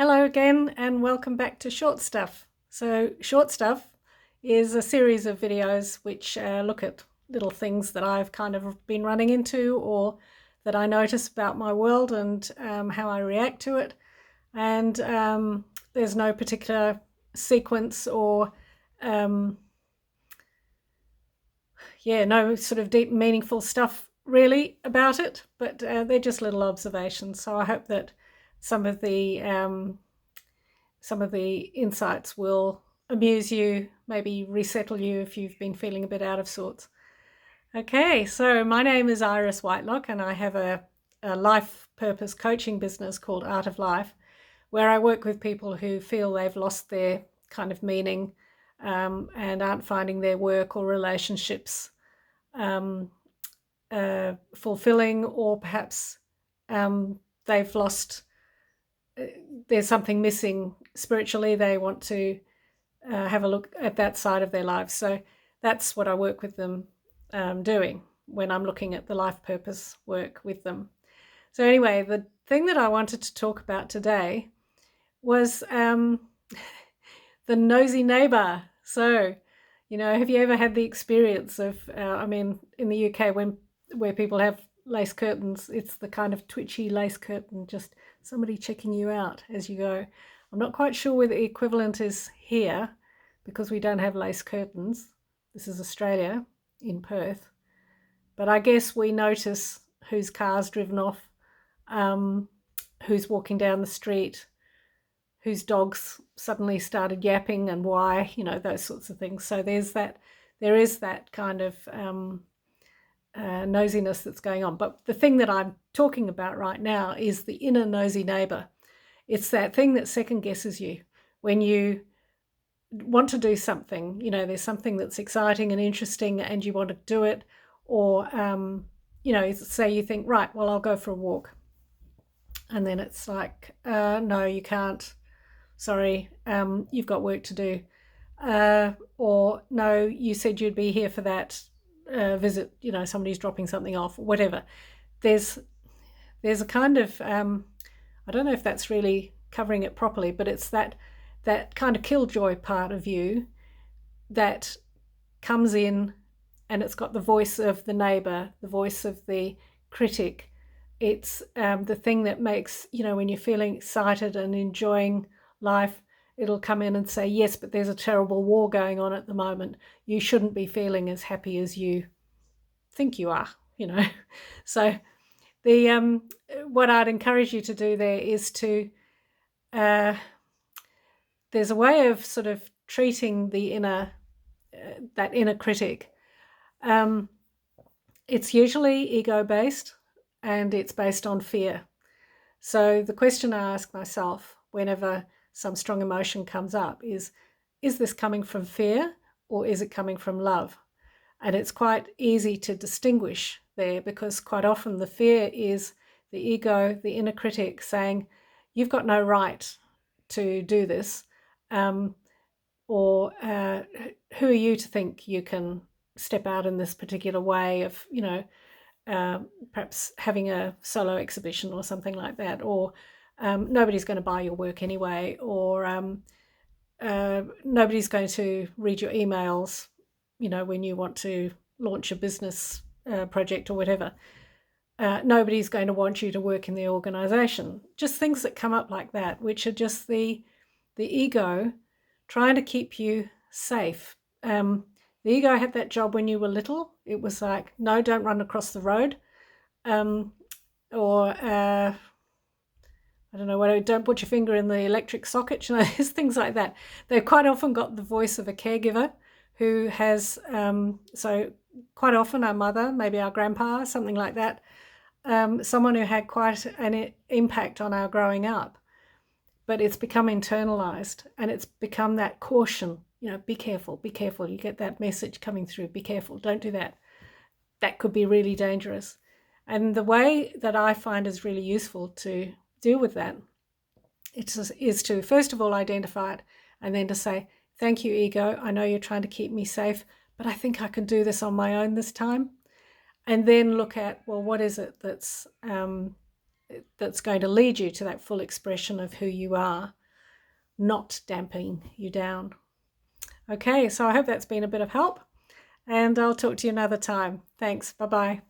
Hello again and welcome back to ShortStuff. So ShortStuff is a series of videos which look at little things that I've kind of been running into or that I notice about my world and how I react to it. And there's no particular sequence or no sort of deep meaningful stuff really about it, but they're just little observations. So I hope that some of the insights will amuse you, maybe resettle you if you've been feeling a bit out of sorts. Okay, so my name is Iris Whitelock and I have a life purpose coaching business called Art of Life, where I work with people who feel they've lost their kind of meaning and aren't finding their work or relationships fulfilling, or perhaps they've lost, there's something missing spiritually. They want to have a look at that side of their lives. So that's what I work with them doing when I'm looking at the life purpose work with them. So anyway, the thing that I wanted to talk about today was the nosy neighbor. So, have you ever had the experience of, in the UK, where people have lace curtains, it's the kind of twitchy lace curtain, just somebody checking you out as you go. I'm not quite sure where the equivalent is here because we don't have lace curtains. This is Australia in Perth. But I guess we notice whose car's driven off, who's walking down the street, whose dogs suddenly started yapping and why, those sorts of things. So there is that kind of nosiness that's going on. But the thing that I'm talking about right now is the inner nosy neighbor. It's that thing that second guesses you when you want to do something. There's something that's exciting and interesting and you want to do it, or say you think, right, well, I'll go for a walk, and then it's like, no, you can't, sorry, you've got work to do, or no, you said you'd be here for that visit, somebody's dropping something off, or whatever. There's a kind of I don't know if that's really covering it properly, but it's that kind of killjoy part of you that comes in, and it's got the voice of the neighbor, the voice of the critic. It's the thing that makes, when you're feeling excited and enjoying life, it'll come in and say, yes, but there's a terrible war going on at the moment. You shouldn't be feeling as happy as you think you are, So the what I'd encourage you to do there is to, there's a way of sort of treating the that inner critic. It's usually ego-based and it's based on fear. So the question I ask myself whenever some strong emotion comes up is this coming from fear or is it coming from love? And it's quite easy to distinguish there, because quite often the fear is the ego, the inner critic, saying, you've got no right to do this, or who are you to think you can step out in this particular way of, perhaps having a solo exhibition or something like that, or nobody's going to buy your work anyway, or nobody's going to read your emails, when you want to launch a business project or whatever. Nobody's going to want you to work in the organisation. Just things that come up like that, which are just the ego trying to keep you safe. The ego had that job when you were little. It was like, no, don't run across the road. Or I don't know, don't put your finger in the electric socket. There's things like that. They've quite often got the voice of a caregiver who has, so quite often our mother, maybe our grandpa, something like that, someone who had quite an impact on our growing up. But it's become internalized and it's become that caution, be careful, you get that message coming through, be careful, don't do that. That could be really dangerous. And the way that I find is really useful to deal with that is to first of all identify it, and then to say, thank you, ego, I know you're trying to keep me safe, but I think I can do this on my own this time. And then look at, well, what is it that's that's going to lead you to that full expression of who you are, not damping you down. Okay, so I hope that's been a bit of help, and I'll talk to you another time. Thanks. Bye-bye.